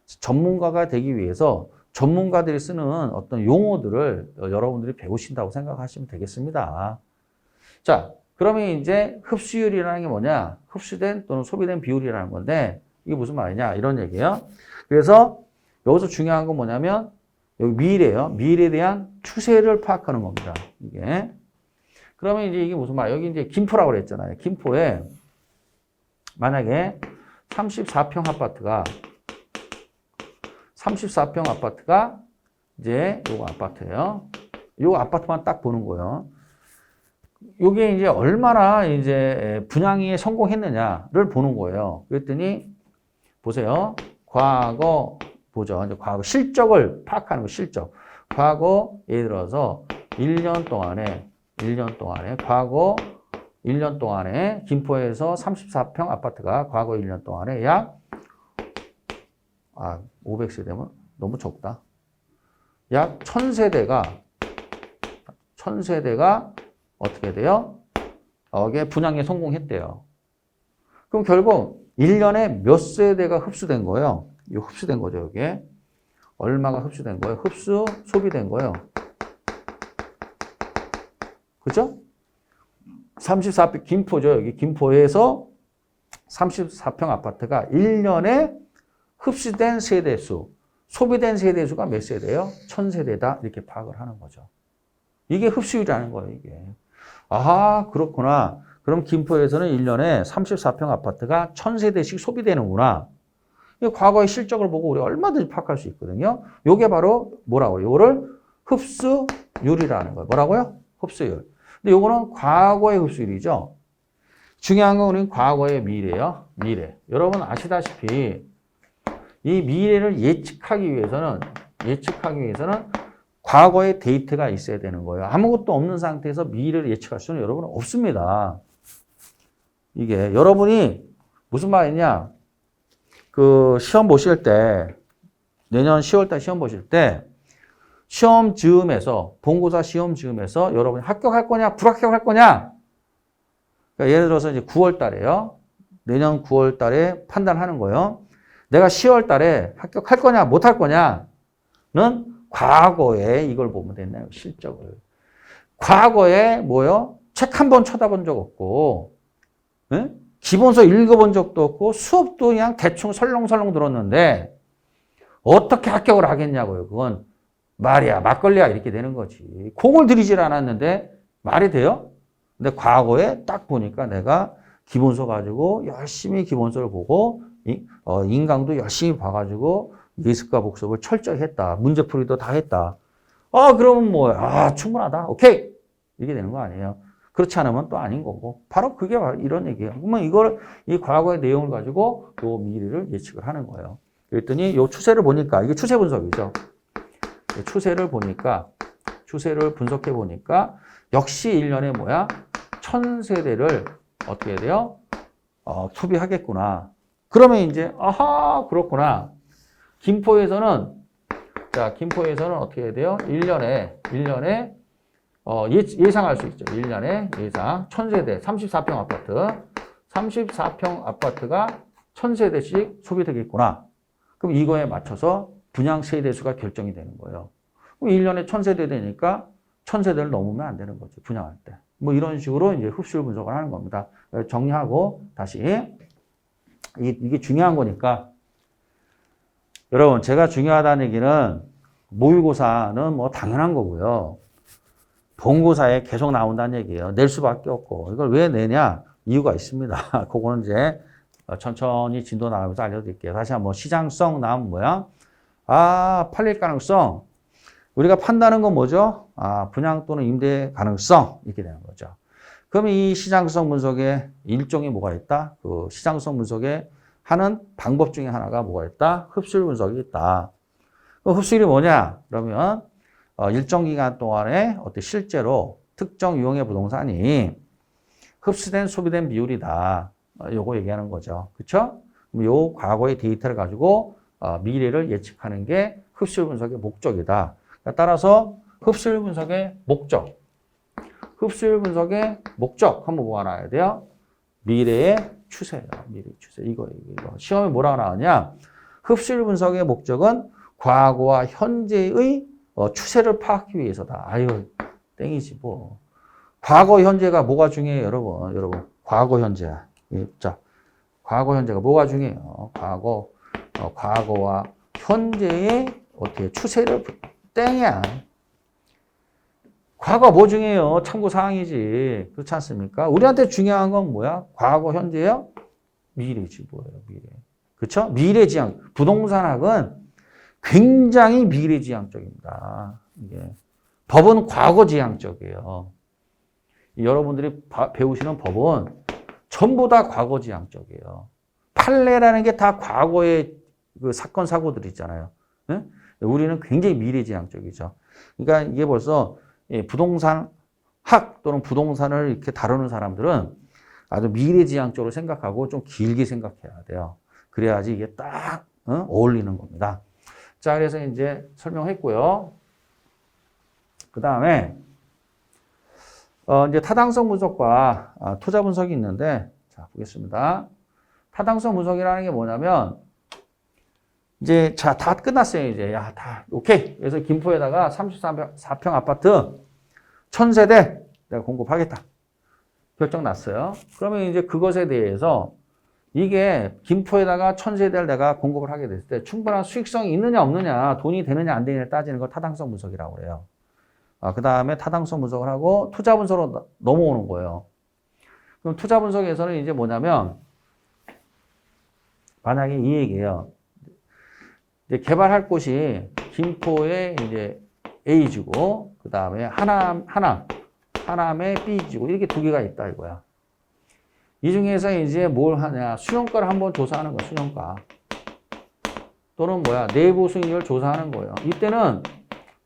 전문가가 되기 위해서 전문가들이 쓰는 어떤 용어들을 여러분들이 배우신다고 생각하시면 되겠습니다. 자, 그러면 이제 흡수율이라는 게 뭐냐? 흡수된 또는 소비된 비율이라는 건데 이게 무슨 말이냐? 이런 얘기예요. 그래서 여기서 중요한 건 뭐냐면 여기 미래예요. 미래에 대한 추세를 파악하는 겁니다. 이게. 그러면 이제 이게 무슨 말? 여기 이제 김포라고 그랬잖아요. 김포에 만약에 34평 아파트가 이제 요거 아파트예요. 요 아파트만 딱 보는 거예요. 요게 이제 얼마나 이제 분양이 성공했느냐를 보는 거예요. 그랬더니 보세요. 과거 보죠. 이제 과거 실적을 파악하는 거, 실적. 과거 예를 들어서 1년 동안에 과거 1년 동안에 김포에서 34평 아파트가 과거 1년 동안에 약 500세대면 너무 적다. 약 1000세대가 어떻게 돼요? 이게 분양에 성공했대요. 그럼 결국 1년에 몇 세대가 흡수된 거예요? 이 흡수된 거죠, 이게. 얼마가 흡수된 거예요? 흡수, 소비된 거예요. 그죠? 34평, 김포죠. 여기 김포에서 34평 아파트가 1년에 흡수된 세대수, 소비된 세대수가 몇 세대예요? 1000세대다. 이렇게 파악을 하는 거죠. 이게 흡수율이라는 거예요, 이게. 아하, 그렇구나. 그럼 김포에서는 1년에 34평 아파트가 1000세대씩 소비되는구나. 과거의 실적을 보고 우리가 얼마든지 파악할 수 있거든요. 이게 바로 뭐라고요? 이거를 흡수율이라는 거예요. 뭐라고요? 흡수율. 근데 이거는 과거의 흡수율이죠. 중요한 건 우리는 과거의 미래예요. 미래. 여러분 아시다시피 이 미래를 예측하기 위해서는 과거의 데이터가 있어야 되는 거예요. 아무것도 없는 상태에서 미래를 예측할 수는 여러분은 없습니다. 이게 여러분이 무슨 말이냐? 그 시험 보실 때 내년 10월달 시험 보실 때 시험 즈음에서 본고사 시험 즈음에서 여러분이 합격할 거냐 불합격할 거냐? 그러니까 예를 들어서 이제 9월달에요. 내년 9월달에 판단하는 거예요. 내가 10월달에 합격할 거냐 못할 거냐는 과거에 이걸 보면 된다요. 실적을. 과거에 뭐요? 책 한 번 쳐다본 적 없고, 네? 기본서 읽어본 적도 없고 수업도 그냥 대충 설렁설렁 들었는데 어떻게 합격을 하겠냐고요. 그건 말이야 막걸리야 이렇게 되는 거지. 공을 들이질 않았는데 말이 돼요? 근데 과거에 딱 보니까 내가 기본서 가지고 열심히 기본서를 보고 인강도 열심히 봐가지고 예습과 복습을 철저히 했다. 문제풀이도 다 했다. 그러면 뭐야? 충분하다. 오케이. 이렇게 되는 거 아니에요. 그렇지 않으면 또 아닌 거고. 바로 그게 바로 이런 얘기예요. 그러면 이 과거의 내용을 가지고 요 미래를 예측을 하는 거예요. 그랬더니 요 추세를 보니까, 이게 추세 분석이죠. 추세를 분석해 보니까 역시 1년에 1000세대를 어떻게 해야 돼요? 소비하겠구나. 그러면 이제, 그렇구나. 김포에서는 어떻게 해야 돼요? 1년에 예상할 수 있죠. 1년에 예상 1000세대 34평 아파트가 1000세대씩 소비되겠구나. 그럼 이거에 맞춰서 분양 세대수가 결정이 되는 거예요. 그럼 1년에 1000세대 되니까 1000세대를 넘으면 안 되는 거죠. 분양할 때. 이런 식으로 이제 흡수율 분석을 하는 겁니다. 정리하고 다시 이게 중요한 거니까 여러분 제가 중요하다는 얘기는 모의고사는 당연한 거고요. 본고사에 계속 나온다는 얘기예요. 낼 수밖에 없고. 이걸 왜 내냐? 이유가 있습니다. 그거는 이제 천천히 진도 나가면서 알려드릴게요. 다시 한번 시장성 나오면 뭐야? 팔릴 가능성. 우리가 판다는 건 뭐죠? 분양 또는 임대 가능성. 이렇게 되는 거죠. 그럼 이 시장성 분석에 일종의 뭐가 있다? 그 시장성 분석에 하는 방법 중에 하나가 뭐가 있다? 흡수율 분석이 있다. 그 흡수율이 뭐냐? 그러면 일정 기간 동안에 실제로 특정 유형의 부동산이 흡수된 소비된 비율이다. 요거 얘기하는 거죠. 그렇죠? 요 과거의 데이터를 가지고 미래를 예측하는 게 흡수율 분석의 목적이다. 따라서 흡수율 분석의 목적 한번 뭐 알아야 돼요? 미래의 추세예요. 미래의 추세. 이거. 시험에 뭐라고 나오냐? 흡수율 분석의 목적은 과거와 현재의 추세를 파악하기 위해서다. 땡이지 뭐. 과거 현재가 뭐가 중요해요, 여러분? 과거 현재. 자, 과거 현재가 뭐가 중요해요? 과거와 현재의 어떻게 추세를 땡이야. 과거 뭐 중요해요? 참고 사항이지. 그렇지 않습니까? 우리한테 중요한 건 뭐야? 과거 현재요? 미래지 뭐예요, 미래. 그렇죠? 미래지향. 부동산학은 굉장히 미래지향적입니다. 이게. 법은 과거지향적이에요. 여러분들이 배우시는 법은 전부 다 과거지향적이에요. 판례라는 게 다 과거의 그 사건, 사고들 있잖아요. 네? 우리는 굉장히 미래지향적이죠. 그러니까 이게 벌써 부동산학 또는 부동산을 이렇게 다루는 사람들은 아주 미래지향적으로 생각하고 좀 길게 생각해야 돼요. 그래야지 이게 딱 어울리는 겁니다. 자, 그래서 이제 설명했고요. 그 다음에, 이제 타당성 분석과 투자 분석이 있는데, 자, 보겠습니다. 타당성 분석이라는 게 뭐냐면, 이제, 자, 다 끝났어요, 이제. 야, 다, 오케이. 그래서 김포에다가 34평 아파트 1000세대 내가 공급하겠다. 결정 났어요. 그러면 이제 그것에 대해서 이게 김포에다가 1000세대를 내가 공급을 하게 됐을 때 충분한 수익성이 있느냐 없느냐, 돈이 되느냐 안 되느냐 따지는 걸 타당성 분석이라고 그래요. 그 다음에 타당성 분석을 하고 투자 분석으로 넘어오는 거예요. 그럼 투자 분석에서는 이제 뭐냐면 만약에 이 얘기예요. 이제 개발할 곳이 김포에 이제 A지구, 그 다음에 하남에 B지구 이렇게 두 개가 있다 이거야. 이 중에서 이제 뭘 하냐? 수용가를 한번 조사하는 거야, 수용가. 또는 뭐야? 내부 수익률을 조사하는 거예요. 이때는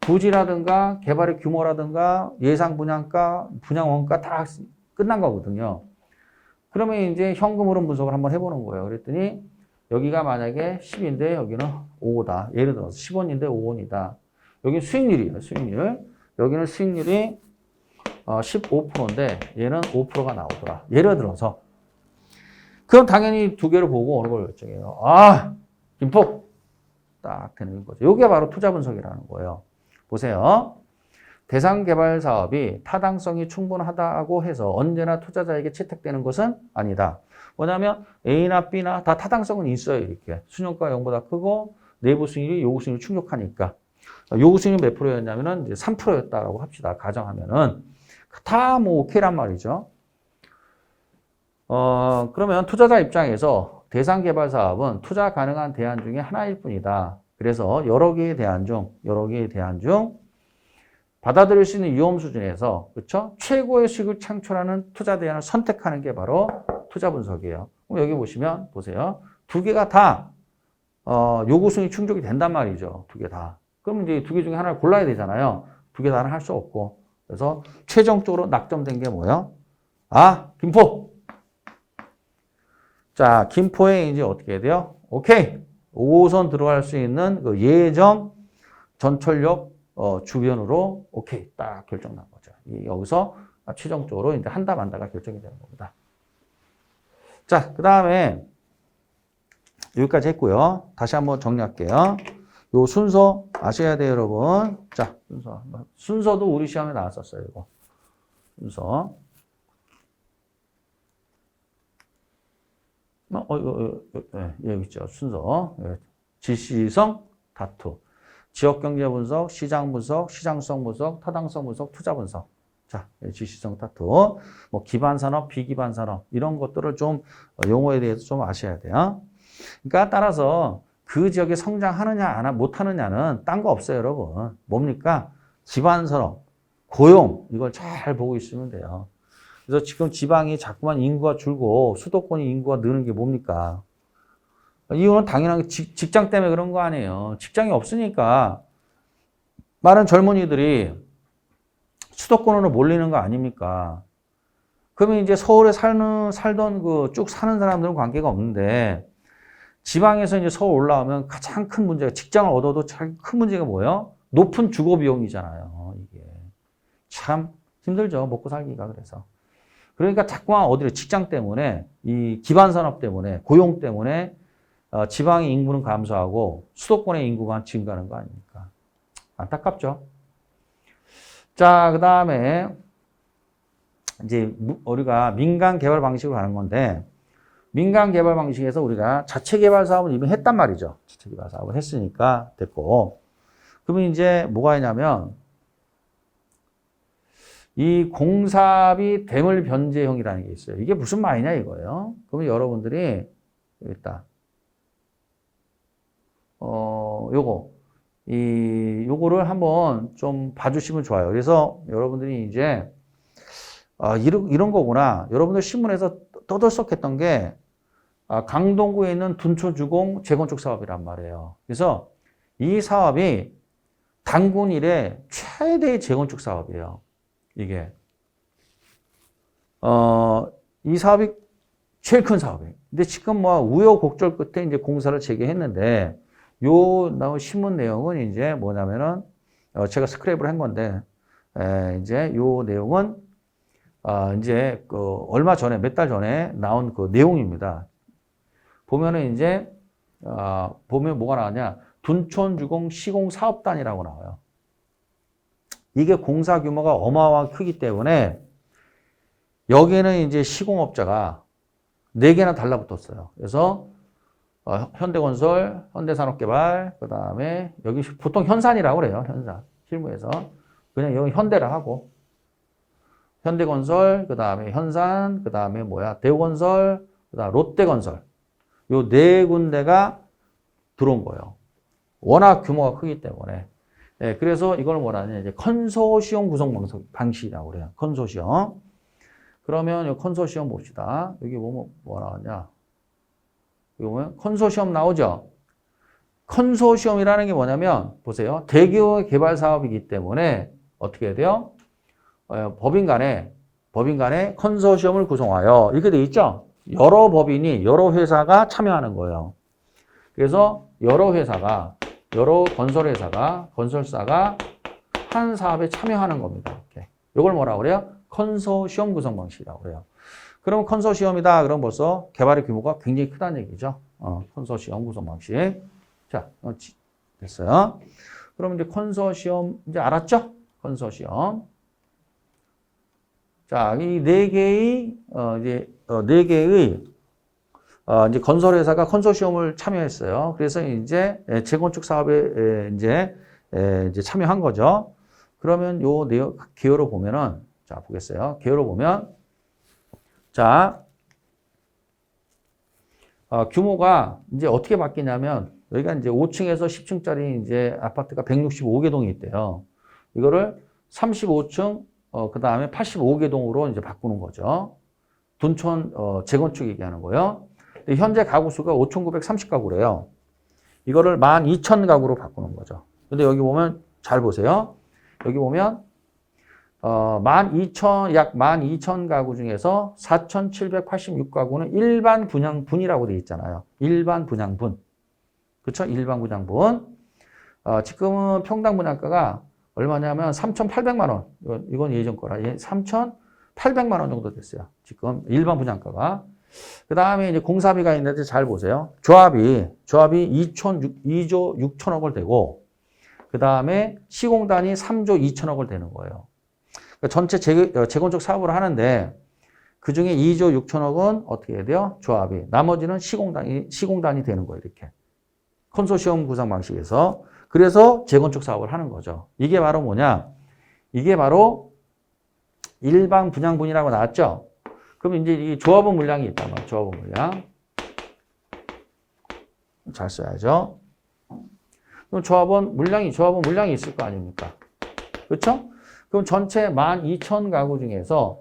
부지라든가 개발의 규모라든가 예상 분양가, 분양 원가 다 끝난 거거든요. 그러면 이제 현금 흐름 분석을 한번 해보는 거예요. 그랬더니 여기가 만약에 10인데 여기는 5다. 예를 들어서 10원인데 5원이다. 여기는 수익률이에요, 수익률. 여기는 수익률이 15%인데 얘는 5%가 나오더라. 예를 들어서. 그럼 당연히 두 개를 보고 어느 걸 결정해요. 김포! 딱 되는 거죠. 이게 바로 투자 분석이라는 거예요. 보세요. 대상 개발 사업이 타당성이 충분하다고 해서 언제나 투자자에게 채택되는 것은 아니다. 뭐냐면 A나 B나 다 타당성은 있어요. 이렇게. 수용가가 0보다 크고 내부 수익률이 요구 수익률을 충족하니까. 요구 수익률 몇 프로였냐면은 이제 3%였다라고 합시다. 가정하면은. 다 뭐 오케이란 말이죠. 그러면 투자자 입장에서 대상 개발 사업은 투자 가능한 대안 중에 하나일 뿐이다. 그래서 여러 개의 대안 중 받아들일 수 있는 위험 수준에서 그렇죠? 최고의 수익을 창출하는 투자 대안을 선택하는 게 바로 투자 분석이에요. 그럼 여기 보세요. 두 개가 다 요구 수익이 충족이 된단 말이죠. 두 개 다. 그럼 이제 두 개 중에 하나를 골라야 되잖아요. 두 개 다는 할 수 없고. 그래서 최종적으로 낙점된 게 뭐예요? 김포. 자, 김포에 이제 어떻게 해야 돼요? 오케이. 5호선 들어갈 수 있는 그 예정 전철역 주변으로 오케이. 딱 결정 난 거죠. 여기서 최종적으로 이제 한다 만다가 결정이 되는 겁니다. 자, 그 다음에 여기까지 했고요. 다시 한번 정리할게요. 요 순서 아셔야 돼요, 여러분. 자, 순서도 우리 시험에 나왔었어요, 이거. 순서. 여기 있죠. 순서. 지시성, 다투. 지역경제 분석, 시장 분석, 시장성 분석, 타당성 분석, 투자 분석. 자, 지시성, 다투. 뭐, 기반산업, 비기반산업. 이런 것들을 좀, 용어에 대해서 좀 아셔야 돼요. 그러니까 따라서 그 지역에 성장하느냐, 못하느냐는 딴 거 없어요, 여러분. 뭡니까? 기반산업, 고용. 이걸 잘 보고 있으면 돼요. 그래서 지금 지방이 자꾸만 인구가 줄고 수도권이 인구가 느는 게 뭡니까? 이유는 당연하게 직장 때문에 그런 거 아니에요. 직장이 없으니까 많은 젊은이들이 수도권으로 몰리는 거 아닙니까? 그러면 이제 서울에 살던 그 쭉 사는 사람들은 관계가 없는데 지방에서 이제 서울 올라오면 가장 큰 문제가 직장을 얻어도 참 큰 문제가 뭐예요? 높은 주거 비용이잖아요. 이게 참 힘들죠. 먹고 살기가 그래서. 그러니까 자꾸만 어디를 직장 때문에 이 기반 산업 때문에 고용 때문에 지방의 인구는 감소하고 수도권의 인구가 증가하는 거 아닙니까? 안타깝죠. 자, 그 다음에 이제 우리가 민간 개발 방식으로 가는 건데 민간 개발 방식에서 우리가 자체 개발 사업을 이미 했단 말이죠. 자체 개발 사업을 했으니까 됐고 그러면 이제 뭐가 있냐면 이 공사비 대물 변제형이라는 게 있어요. 이게 무슨 말이냐 이거예요. 그러면 여러분들이 여기 있다. 요거를 한번 좀 봐주시면 좋아요. 그래서 여러분들이 이제 이런 거구나. 여러분들 신문에서 떠들썩했던 게 강동구에 있는 둔촌주공 재건축 사업이란 말이에요. 그래서 이 사업이 단군 이래 최대의 재건축 사업이에요. 이게 이 사업이 제일 큰 사업이에요. 근데 지금 뭐 우여곡절 끝에 이제 공사를 재개했는데 요 나온 신문 내용은 이제 뭐냐면은 제가 스크랩을 한 건데 이제 요 내용은 이제 그 얼마 전에 몇 달 전에 나온 그 내용입니다. 보면은 이제 보면 뭐가 나왔냐? 둔촌주공 시공사업단이라고 나와요. 이게 공사 규모가 어마어마하게 크기 때문에 여기에는 이제 시공업자가 4개나 달라붙었어요. 그래서 현대건설, 현대산업개발, 그 다음에 여기 보통 현산이라고 그래요. 현산. 실무에서. 그냥 여기 현대라 하고. 현대건설, 그 다음에 현산, 그 다음에 대우건설, 그 다음 롯데건설. 요 4군데가 들어온 거예요. 워낙 규모가 크기 때문에. 네, 그래서 이걸 뭐라냐. 이제 컨소시엄 구성 방식이라고 그래요. 컨소시엄. 그러면 이 컨소시엄 봅시다. 여기 뭐 나왔냐. 여기 보면 컨소시엄 나오죠. 컨소시엄이라는 게 뭐냐면 보세요. 대규모 개발 사업이기 때문에 어떻게 해야 돼요? 법인 간에 컨소시엄을 구성하여 이렇게 돼 있죠. 여러 법인이 여러 회사가 참여하는 거예요. 그래서 여러 건설사가 한 사업에 참여하는 겁니다. 이렇게. 이걸 뭐라고 그래요? 컨소시엄 구성 방식이라고 그래요. 그럼 컨소시엄이다. 그럼 벌써 개발의 규모가 굉장히 크다는 얘기죠. 컨소시엄 구성 방식. 자, 됐어요. 그럼 이제 컨소시엄 이제 알았죠? 컨소시엄. 자, 이 4개의 이제 건설회사가 컨소시엄을 참여했어요. 그래서 이제 재건축 사업에 이제 참여한 거죠. 그러면 요 내용 개요로 보면은 자, 보겠어요. 개요로 보면 자, 규모가 이제 어떻게 바뀌냐면 여기가 이제 5층에서 10층짜리 이제 아파트가 165개 동이 있대요. 이거를 35층 그 다음에 85개 동으로 이제 바꾸는 거죠. 둔촌 재건축 얘기하는 거예요. 근데 현재 가구 수가 5,930가구래요. 이거를 12,000가구로 바꾸는 거죠. 근데 여기 보면 잘 보세요. 여기 보면 약 12,000가구 중에서 4,786가구는 일반 분양분이라고 되어 있잖아요. 일반 분양분. 그렇죠? 일반 분양분. 지금은 평당 분양가가 얼마냐면 3,800만 원. 이건 예전 거라. 3,800만 원 정도 됐어요. 지금 일반 분양가가. 그 다음에 이제 공사비가 있는데 잘 보세요. 조합이 2조 6천억을 되고, 그 다음에 시공단이 3조 2천억을 되는 거예요. 그러니까 전체 재건축 사업을 하는데, 그 중에 2조 6천억은 어떻게 해야 돼요? 조합이. 나머지는 시공단이 되는 거예요. 이렇게. 컨소시엄 구성 방식에서. 그래서 재건축 사업을 하는 거죠. 이게 바로 뭐냐? 이게 바로 일반 분양분이라고 나왔죠? 그럼 이제 이 조합원 물량이 있단 말이에요. 조합원 물량. 잘 써야죠. 그럼 조합원 물량이 있을 거 아닙니까? 그렇죠? 그럼 전체 12,000가구 중에서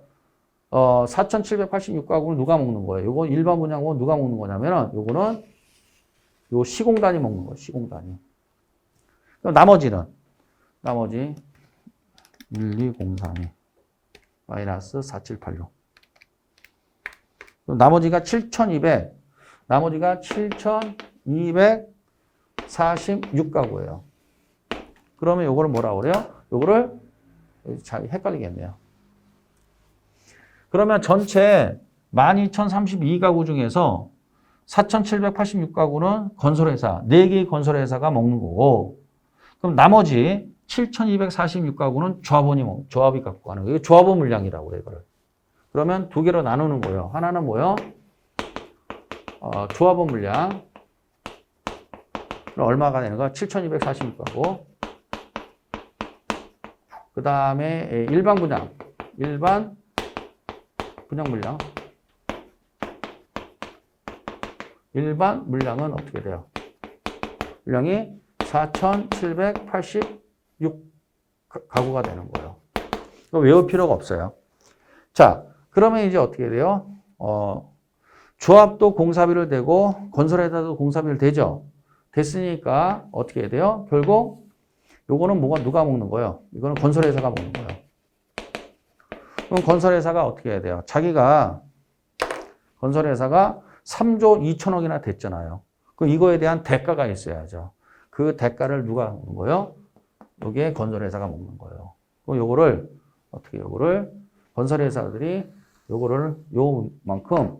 4,786가구를 누가 먹는 거예요? 요거 일반 분양은 누가 먹는 거냐면은 요거는 요 시공단이 먹는 거예요. 시공단이. 그럼 나머지 1203이 마이너스 4786. 그럼 나머지가 7,246가구예요. 그러면 요거를 뭐라고 그래요? 요거를 잘 헷갈리겠네요. 그러면 전체 12,032가구 중에서 4,786가구는 건설회사, 4개의 건설회사가 먹는 거고, 그럼 나머지 7,246가구는 조합이 갖고 가는 거예요. 조합원 물량이라고 그래요, 이거를. 그러면 2개로 나누는 거예요. 하나는 뭐요? 조합원 물량. 얼마가 되는 거야? 7,246가구. 그 다음에 일반 분양 물량. 일반 물량은 어떻게 돼요? 물량이 4,786가구가 되는 거예요. 이거 외울 필요가 없어요. 자, 그러면 이제 어떻게 돼요? 조합도 공사비를 대고 건설회사도 공사비를 대죠. 됐으니까 어떻게 해야 돼요? 결국 요거는 누가 먹는 거예요? 이거는 건설회사가 먹는 거예요. 그럼 건설회사가 어떻게 해야 돼요? 건설회사가 3조 2천억이나 됐잖아요. 그럼 이거에 대한 대가가 있어야죠. 그 대가를 누가 먹는 거예요? 여기에 건설회사가 먹는 거예요. 그럼 요거를 어떻게 요거를 건설회사들이 요거를 요만큼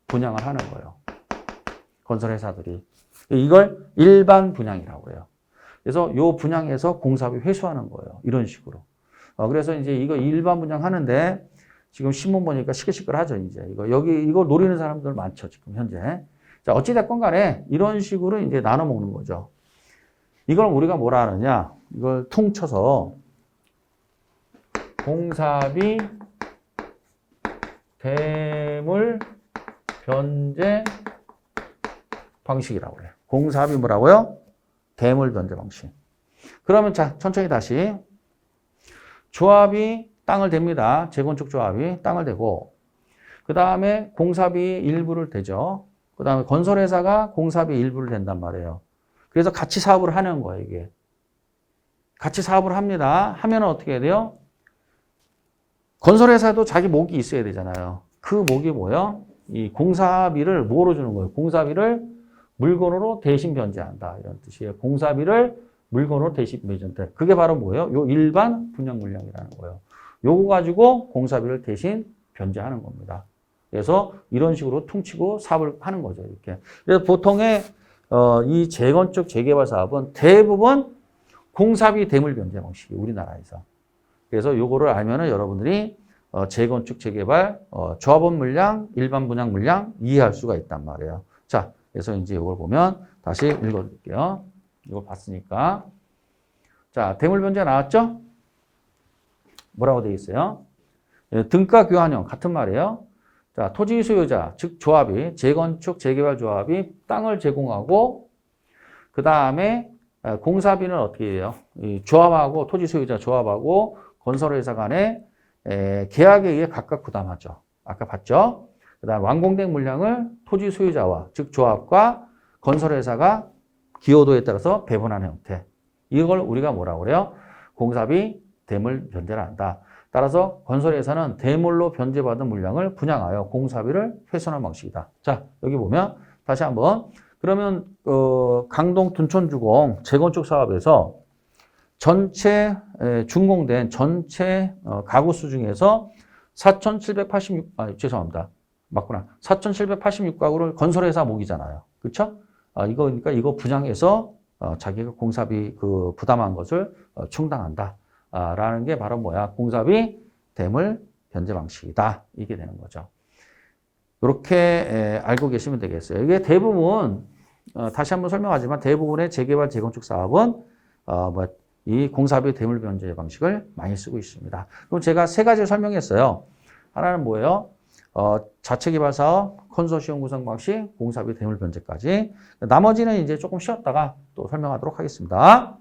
분양을 하는 거예요. 건설회사들이. 이걸 일반 분양이라고 해요. 그래서 요 분양에서 공사비 회수하는 거예요. 이런 식으로. 그래서 이제 이거 일반 분양하는데 지금 신문 보니까 시끌시끌하죠, 이제. 이거 노리는 사람들 많죠, 지금 현재. 자, 어찌됐건 간에 이런 식으로 이제 나눠 먹는 거죠. 이걸 우리가 뭐라 하느냐. 이걸 퉁쳐서 공사비 대물 변제 방식이라고 해요. 공사비 뭐라고요? 대물 변제 방식. 그러면 자, 천천히 다시. 조합이 땅을 댑니다. 재건축 조합이 땅을 대고, 그 다음에 공사비 일부를 대죠. 그 다음에 건설회사가 공사비 일부를 댄단 말이에요. 그래서 같이 사업을 하는 거예요, 이게. 같이 사업을 합니다. 하면 어떻게 해야 돼요? 건설회사도 자기 목이 있어야 되잖아요. 그 목이 뭐예요? 이 공사비를 뭐로 주는 거예요? 공사비를 물건으로 대신 변제한다. 이런 뜻이에요. 공사비를 물건으로 대신 변제한다. 그게 바로 뭐예요? 요 일반 분양 물량이라는 거예요. 요거 가지고 공사비를 대신 변제하는 겁니다. 그래서 이런 식으로 퉁치고 사업을 하는 거죠. 이렇게. 그래서 보통의 이 재건축 재개발 사업은 대부분 공사비 대물 변제 방식이 우리나라에서. 그래서 요거를 알면은 여러분들이 재건축 재개발 조합원 물량, 일반 분양 물량 이해할 수가 있단 말이에요. 자, 그래서 이제 이걸 보면 다시 읽어드릴게요. 이걸 봤으니까. 자, 대물 변제 나왔죠? 뭐라고 되어 있어요? 등가 교환형 같은 말이에요. 자, 토지 소유자, 즉 조합이 재건축 재개발 조합이 땅을 제공하고 그 다음에 공사비는 어떻게 해요? 이 조합하고 토지 소유자 조합하고 건설회사 간에 계약에 의해 각각 부담하죠. 아까 봤죠? 그 다음 완공된 물량을 토지 소유자와 즉 조합과 건설회사가 기여도에 따라서 배분하는 형태. 이걸 우리가 뭐라고 그래요? 공사비 대물 변제를 한다. 따라서 건설회사는 대물로 변제받은 물량을 분양하여 공사비를 회수하는 방식이다. 자, 여기 보면 다시 한번 그러면 강동 둔촌주공 재건축 사업에서 전체 준공된 전체 가구수 중에서 4,786 맞구나. 4,786가구를 건설회사 목이잖아요. 그렇죠? 그러니까 이거 분양해서 자기가 공사비 부담한 것을 충당한다. 라는 게 바로 뭐야? 공사비 대물 변제 방식이다. 이게 되는 거죠. 이렇게 알고 계시면 되겠어요. 이게 대부분 다시 한번 설명하지만 대부분의 재개발 재건축 사업은 이 공사비 대물 변제 방식을 많이 쓰고 있습니다. 그럼 제가 세 가지를 설명했어요. 하나는 뭐예요? 자체 개발 사업, 컨소시엄 구성 방식, 공사비 대물 변제까지. 나머지는 이제 조금 쉬었다가 또 설명하도록 하겠습니다.